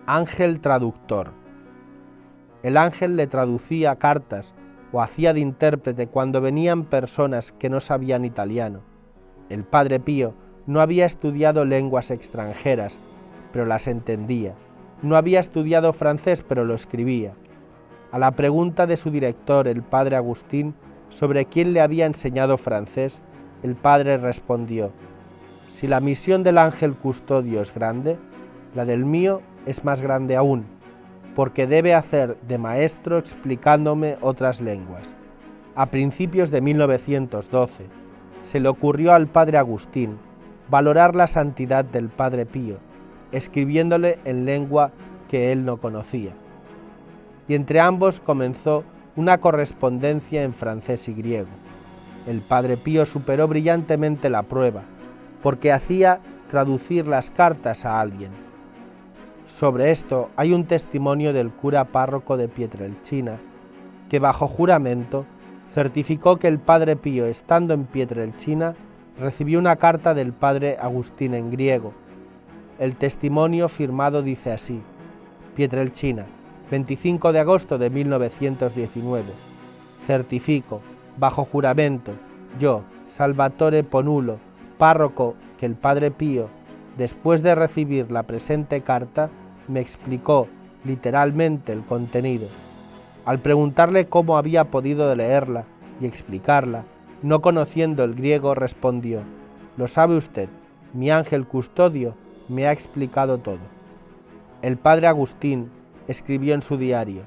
Ángel traductor. El ángel le traducía cartas o hacía de intérprete cuando venían personas que no sabían italiano. El Padre Pío no había estudiado lenguas extranjeras, pero las entendía. No había estudiado francés, pero lo escribía. A la pregunta de su director, el Padre Agustín, sobre quién le había enseñado francés, el Padre respondió: si la misión del ángel custodio es grande, la del mío es más grande aún, porque debe hacer de maestro explicándome otras lenguas. A principios de 1912, se le ocurrió al Padre Agustín valorar la santidad del Padre Pío, escribiéndole en lengua que él no conocía. Y entre ambos comenzó una correspondencia en francés y griego. El Padre Pío superó brillantemente la prueba, porque hacía traducir las cartas a alguien. Sobre esto hay un testimonio del cura párroco de Pietrelcina, que bajo juramento certificó que el Padre Pío, estando en Pietrelcina, recibió una carta del Padre Agustín en griego. El testimonio firmado dice así: Pietrelcina, 25 de agosto de 1919. Certifico, bajo juramento, yo, Salvatore Ponulo, párroco, que el Padre Pío, después de recibir la presente carta, me explicó literalmente el contenido. Al preguntarle cómo había podido leerla y explicarla, no conociendo el griego, respondió: lo sabe usted, mi ángel custodio me ha explicado todo. El Padre Agustín escribió en su diario: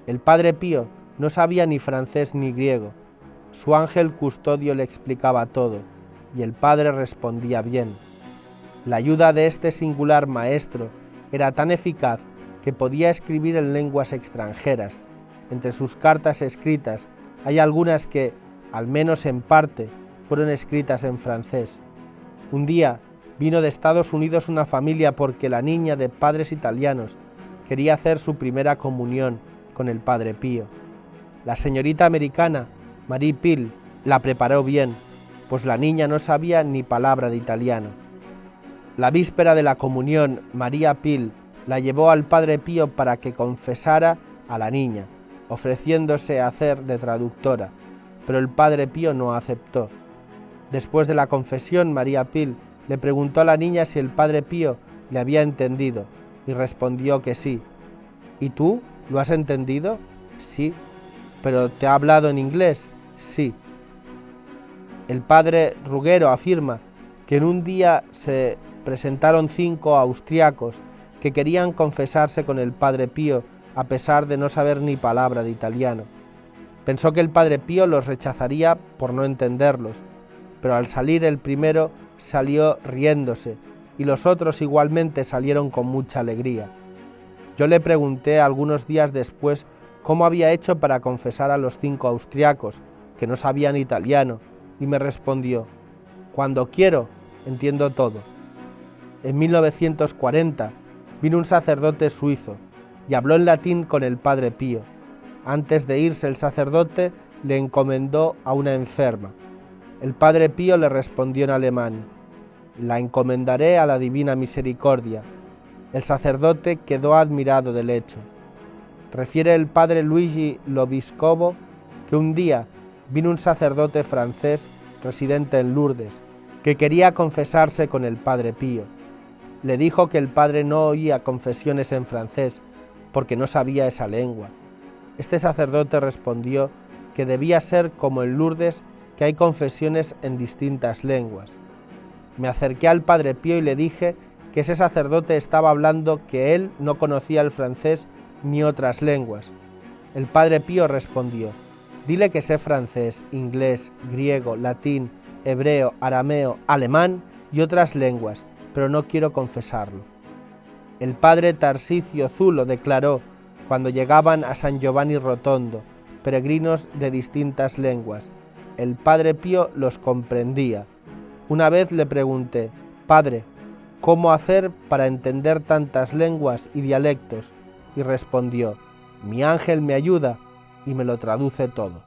el Padre Pío no sabía ni francés ni griego, su ángel custodio le explicaba todo, y el Padre respondía bien. La ayuda de este singular maestro era tan eficaz que podía escribir en lenguas extranjeras. Entre sus cartas escritas hay algunas que, al menos en parte, fueron escritas en francés. Un día vino de Estados Unidos una familia porque la niña, de padres italianos, quería hacer su primera comunión con el Padre Pío. La señorita americana, Marie Pil, la preparó bien, pues la niña no sabía ni palabra de italiano. La víspera de la comunión, María Pil la llevó al Padre Pío para que confesara a la niña, ofreciéndose a hacer de traductora, pero el Padre Pío no aceptó. Después de la confesión, María Pil le preguntó a la niña si el Padre Pío le había entendido, y respondió que sí. ¿Y tú? ¿Lo has entendido? Sí. ¿Pero te ha hablado en inglés? Sí. El padre Ruggero afirma que en un día se presentaron 5 austriacos que querían confesarse con el Padre Pío a pesar de no saber ni palabra de italiano. Pensó que el Padre Pío los rechazaría por no entenderlos, pero al salir el primero salió riéndose y los otros igualmente salieron con mucha alegría. Yo le pregunté algunos días después cómo había hecho para confesar a los 5 austriacos que no sabían italiano, y me respondió: cuando quiero, entiendo todo. En 1940 vino un sacerdote suizo y habló en latín con el Padre Pío. Antes de irse, el sacerdote le encomendó a una enferma. El Padre Pío le respondió en alemán: la encomendaré a la divina misericordia. El sacerdote quedó admirado del hecho. Refiere el Padre Luigi Loviscovo que un día vino un sacerdote francés residente en Lourdes que quería confesarse con el Padre Pío. Le dijo que el padre no oía confesiones en francés porque no sabía esa lengua. Este sacerdote respondió que debía ser como en Lourdes, que hay confesiones en distintas lenguas. Me acerqué al Padre Pío y le dije que ese sacerdote estaba hablando que él no conocía el francés ni otras lenguas. El Padre Pío respondió: dile que sé francés, inglés, griego, latín, hebreo, arameo, alemán y otras lenguas, pero no quiero confesarlo. El Padre Tarsicio Zulo declaró, cuando llegaban a San Giovanni Rotondo, peregrinos de distintas lenguas, el Padre Pío los comprendía. Una vez le pregunté: Padre, ¿cómo hacer para entender tantas lenguas y dialectos? Y respondió: mi ángel me ayuda y me lo traduce todo.